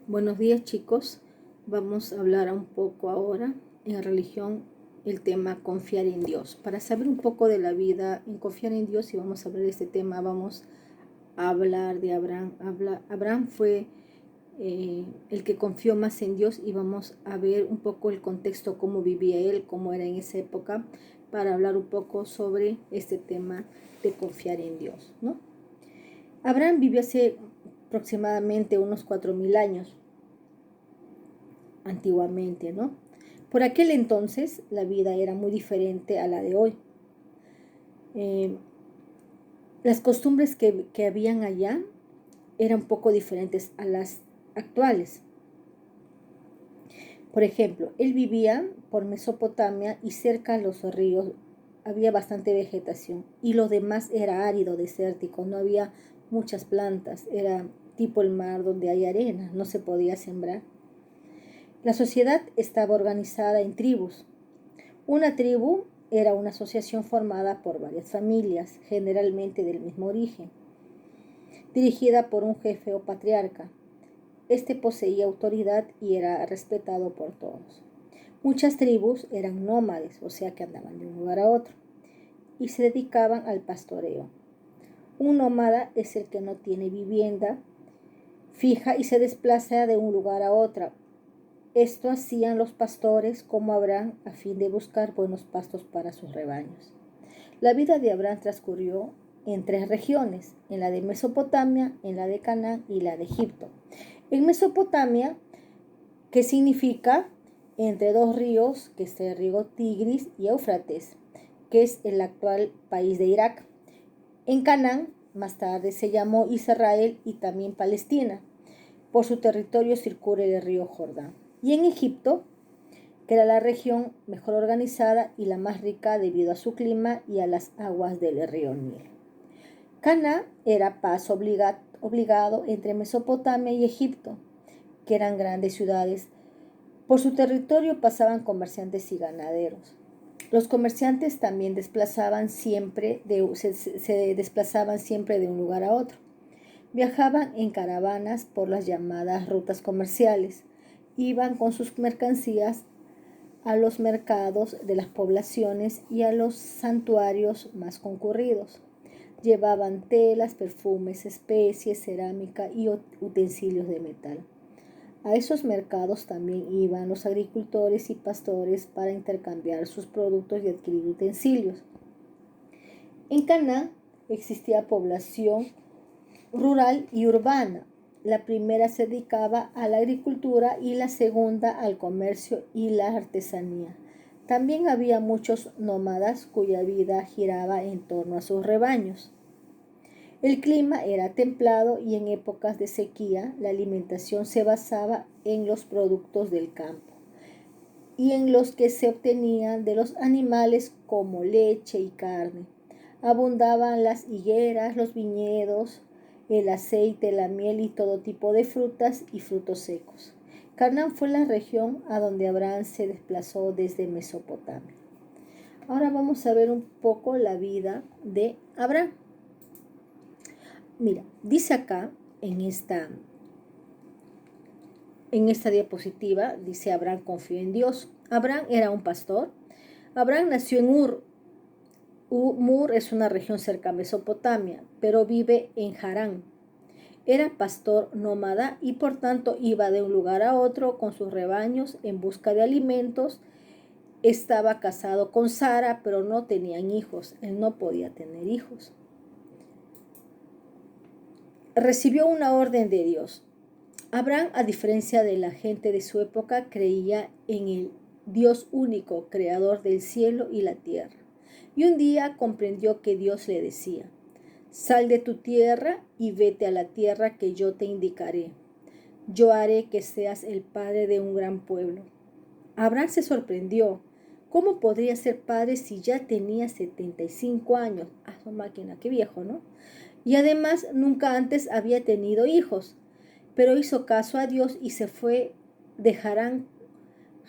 Buenos días, chicos. Vamos a hablar un poco ahora en religión el tema confiar en Dios. Para saber un poco de la vida en confiar en Dios, y vamos a hablar de este tema, vamos a hablar de Abraham. Abraham fue el que confió más en Dios, y vamos a ver un poco el contexto, cómo vivía él, cómo era en esa época, para hablar un poco sobre este tema de confiar en Dios, ¿no? Abraham vivió hace aproximadamente unos 4000 años antiguamente, ¿no? Por aquel entonces la vida era muy diferente a la de hoy. Eh, las costumbres que habían allá eran un poco diferentes a las actuales. Por ejemplo, él vivía por Mesopotamia y cerca de los ríos había bastante vegetación, y lo demás era árido, desértico, no había muchas plantas, era tipo el mar donde hay arena, no se podía sembrar. La sociedad estaba organizada en tribus. Una tribu era una asociación formada por varias familias, generalmente del mismo origen, dirigida por un jefe o patriarca. Este poseía autoridad y era respetado por todos. Muchas tribus eran nómades, o sea que andaban de un lugar a otro, y se dedicaban al pastoreo. Un nómada es el que no tiene vivienda fija y se desplaza de un lugar a otro. Esto hacían los pastores como Abraham a fin de buscar buenos pastos para sus rebaños. La vida de Abraham transcurrió en 3 regiones, en la de Mesopotamia, en la de Canaán y la de Egipto. En Mesopotamia, que significa entre 2 ríos, que es el río Tigris y Éufrates, que es el actual país de Irak. En Canaán, más tarde se llamó Israel y también Palestina. Por su territorio circula el río Jordán. Y en Egipto, que era la región mejor organizada y la más rica debido a su clima y a las aguas del río Nilo. Cana era paso obligado entre Mesopotamia y Egipto, que eran grandes ciudades. Por su territorio pasaban comerciantes y ganaderos. Los comerciantes también se desplazaban siempre de un lugar a otro. Viajaban en caravanas por las llamadas rutas comerciales. Iban con sus mercancías a los mercados de las poblaciones y a los santuarios más concurridos. Llevaban telas, perfumes, especies, cerámica y utensilios de metal. A esos mercados también iban los agricultores y pastores para intercambiar sus productos y adquirir utensilios. En Canaán existía población rural y urbana. La primera se dedicaba a la agricultura y la segunda al comercio y la artesanía. También había muchos nómadas cuya vida giraba en torno a sus rebaños. El clima era templado y en épocas de sequía la alimentación se basaba en los productos del campo y en los que se obtenían de los animales como leche y carne. Abundaban las higueras, los viñedos, el aceite, la miel y todo tipo de frutas y frutos secos. Canaán fue la región a donde Abraham se desplazó desde Mesopotamia. Ahora vamos a ver un poco la vida de Abraham. Mira, dice acá en esta diapositiva, dice: Abraham confió en Dios. Abraham era un pastor. Abraham nació en Ur. Ur es una región cerca a Mesopotamia, pero vive en Harán. Era pastor nómada y por tanto iba de un lugar a otro con sus rebaños en busca de alimentos. Estaba casado con Sara, pero no tenían hijos. Él no podía tener hijos. Recibió una orden de Dios. Abraham, a diferencia de la gente de su época, creía en el Dios único, creador del cielo y la tierra. Y un día comprendió que Dios le decía: sal de tu tierra y vete a la tierra que yo te indicaré. Yo haré que seas el padre de un gran pueblo. Abraham se sorprendió. ¿Cómo podría ser padre si ya tenía 75 años? Ah, su máquina, qué viejo, ¿no? Y además nunca antes había tenido hijos. Pero hizo caso a Dios y se fue de Harán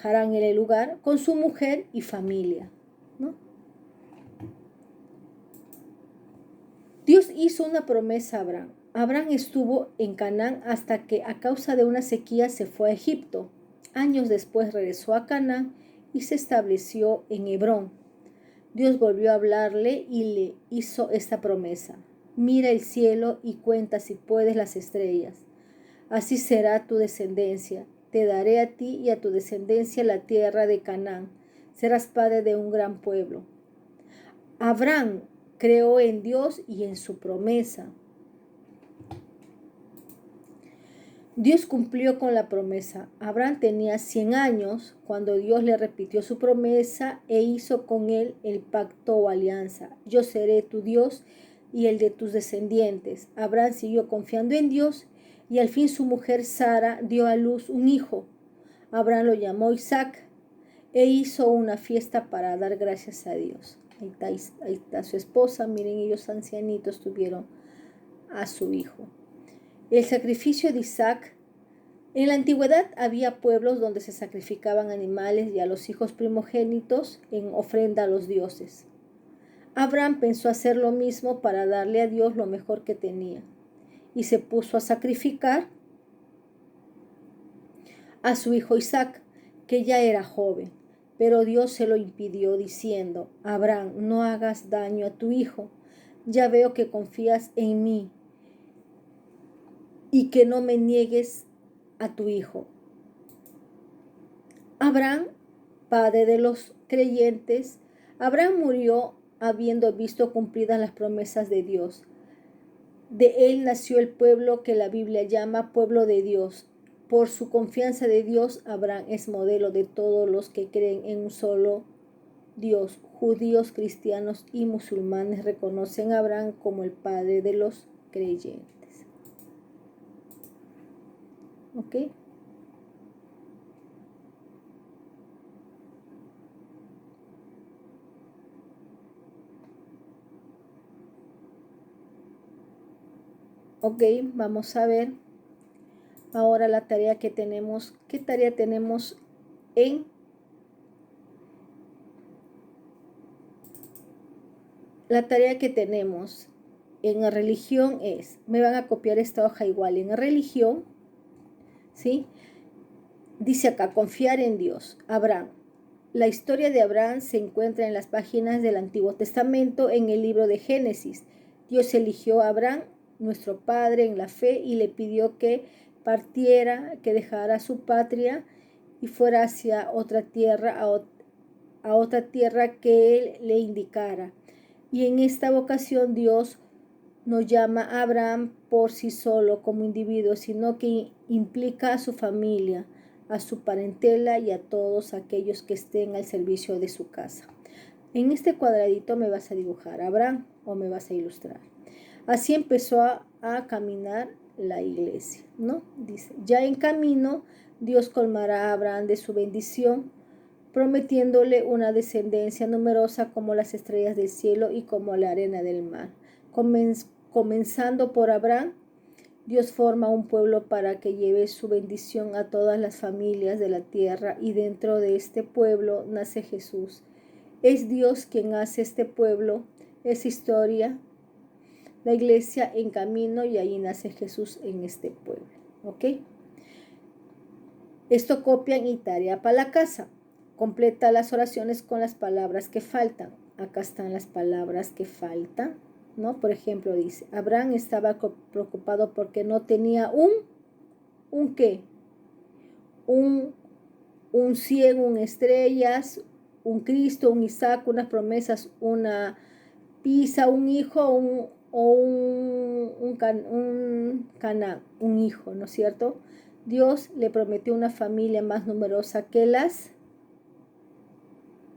en el lugar, con su mujer y familia, ¿no? Dios hizo una promesa a Abraham. Abraham estuvo en Canaán hasta que a causa de una sequía se fue a Egipto. Años después regresó a Canaán y se estableció en Hebrón. Dios volvió a hablarle y le hizo esta promesa: mira el cielo y cuenta si puedes las estrellas. Así será tu descendencia. Te daré a ti y a tu descendencia la tierra de Canaán. Serás padre de un gran pueblo. Abraham creó en Dios y en su promesa. Dios cumplió con la promesa. Abraham tenía 100 años cuando Dios le repitió su promesa e hizo con él el pacto o alianza. Yo seré tu Dios y el de tus descendientes. Abraham siguió confiando en Dios y al fin su mujer Sara dio a luz un hijo. Abraham lo llamó Isaac e hizo una fiesta para dar gracias a Dios. Ahí está su esposa. Miren, ellos ancianitos tuvieron a su hijo. El sacrificio de Isaac. En la antigüedad había pueblos donde se sacrificaban animales y a los hijos primogénitos en ofrenda a los dioses. Abraham pensó hacer lo mismo para darle a Dios lo mejor que tenía y se puso a sacrificar a su hijo Isaac, que ya era joven. Pero Dios se lo impidió diciendo: Abraham, no hagas daño a tu hijo. Ya veo que confías en mí y que no me niegues a tu hijo. Abraham, padre de los creyentes, Abraham murió habiendo visto cumplidas las promesas de Dios. De él nació el pueblo que la Biblia llama pueblo de Dios. Por su confianza de Dios, Abraham es modelo de todos los que creen en un solo Dios. Judíos, cristianos y musulmanes reconocen a Abraham como el padre de los creyentes. ¿Ok? Ok, vamos a ver ahora la tarea que tenemos. ¿Qué tarea tenemos en la tarea que tenemos en religión? Me van a copiar esta hoja igual. En religión, ¿sí? Dice acá, confiar en Dios. Abraham. La historia de Abraham se encuentra en las páginas del Antiguo Testamento en el libro de Génesis. Dios eligió a Abraham, nuestro padre en la fe, y le pidió que partiera, que dejara su patria y fuera hacia otra tierra, a otra tierra que él le indicara. Y en esta vocación Dios no llama a Abraham por sí solo como individuo, sino que implica a su familia, a su parentela y a todos aquellos que estén al servicio de su casa. En este cuadradito me vas a dibujar a Abraham o me vas a ilustrar. Así empezó a caminar la iglesia, ¿no? Dice, ya en camino, Dios colmará a Abraham de su bendición, prometiéndole una descendencia numerosa como las estrellas del cielo y como la arena del mar. Comenzando por Abraham, Dios forma un pueblo para que lleve su bendición a todas las familias de la tierra, y dentro de este pueblo nace Jesús. Es Dios quien hace este pueblo, es historia, la iglesia en camino, y ahí nace Jesús en este pueblo. ¿Ok? Esto copian y tarea para la casa. Completa las oraciones con las palabras que faltan. Acá están las palabras que faltan, ¿no? Por ejemplo, dice, Abraham estaba preocupado porque no tenía ¿un qué? Un 100, un estrellas, un Cristo, un Isaac, unas promesas, una pizza, un hijo, un hijo, ¿no es cierto? Dios le prometió una familia más numerosa que las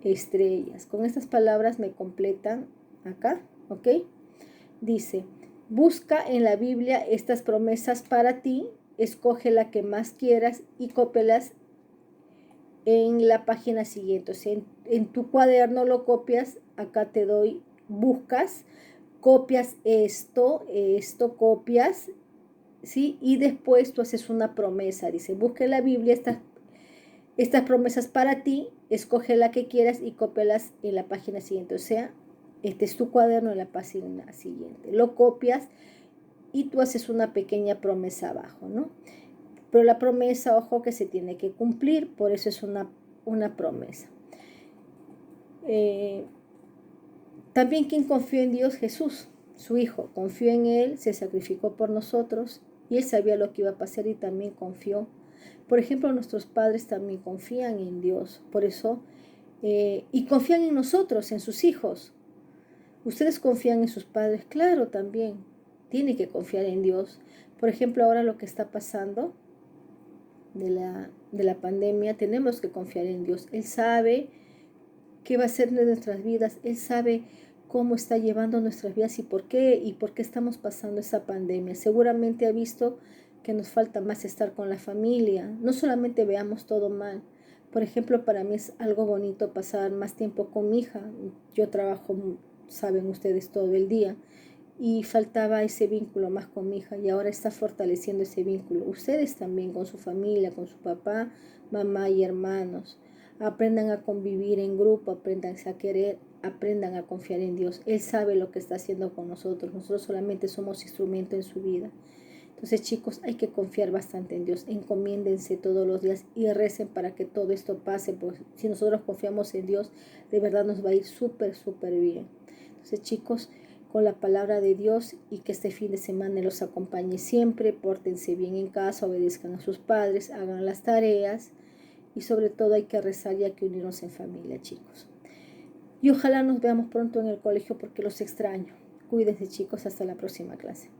estrellas. Con estas palabras me completan acá, ¿ok? Dice, busca en la Biblia estas promesas para ti, escoge la que más quieras y cópelas en la página siguiente. O sea, en tu cuaderno lo copias, acá te doy, buscas, copias esto copias, ¿sí? Y después tú haces una promesa. Dice, busca en la Biblia estas promesas para ti, escoge la que quieras y cópialas en la página siguiente. O sea, este es tu cuaderno en la página siguiente. Lo copias y tú haces una pequeña promesa abajo, ¿no? Pero la promesa, ojo, que se tiene que cumplir, por eso es una promesa. También quien confió en Dios, Jesús, su Hijo, confió en Él, se sacrificó por nosotros y Él sabía lo que iba a pasar y también confió. Por ejemplo, nuestros padres también confían en Dios, por eso, y confían en nosotros, en sus hijos. ¿Ustedes confían en sus padres? Claro, también. Tiene que confiar en Dios. Por ejemplo, ahora lo que está pasando de la pandemia, tenemos que confiar en Dios. Él sabe qué va a hacer de nuestras vidas. Él sabe cómo está llevando nuestras vidas y por qué estamos pasando esa pandemia. Seguramente ha visto que nos falta más estar con la familia. No solamente veamos todo mal. Por ejemplo, para mí es algo bonito pasar más tiempo con mi hija. Yo trabajo, saben ustedes, todo el día y faltaba ese vínculo más con mi hija y ahora está fortaleciendo ese vínculo. Ustedes también con su familia, con su papá, mamá y hermanos. Aprendan a convivir en grupo, aprendan a querer, aprendan a confiar en Dios. Él sabe lo que está haciendo con nosotros. Nosotros solamente somos instrumento en su vida. Entonces, chicos, hay que confiar bastante en Dios. Encomiéndense todos los días y recen para que todo esto pase. Porque si nosotros confiamos en Dios, de verdad nos va a ir súper, súper bien. Entonces, chicos, con la palabra de Dios y que este fin de semana los acompañe siempre. Pórtense bien en casa, obedezcan a sus padres, hagan las tareas y sobre todo hay que rezar y hay que unirnos en familia, chicos. Y ojalá nos veamos pronto en el colegio porque los extraño. Cuídense, chicos, hasta la próxima clase.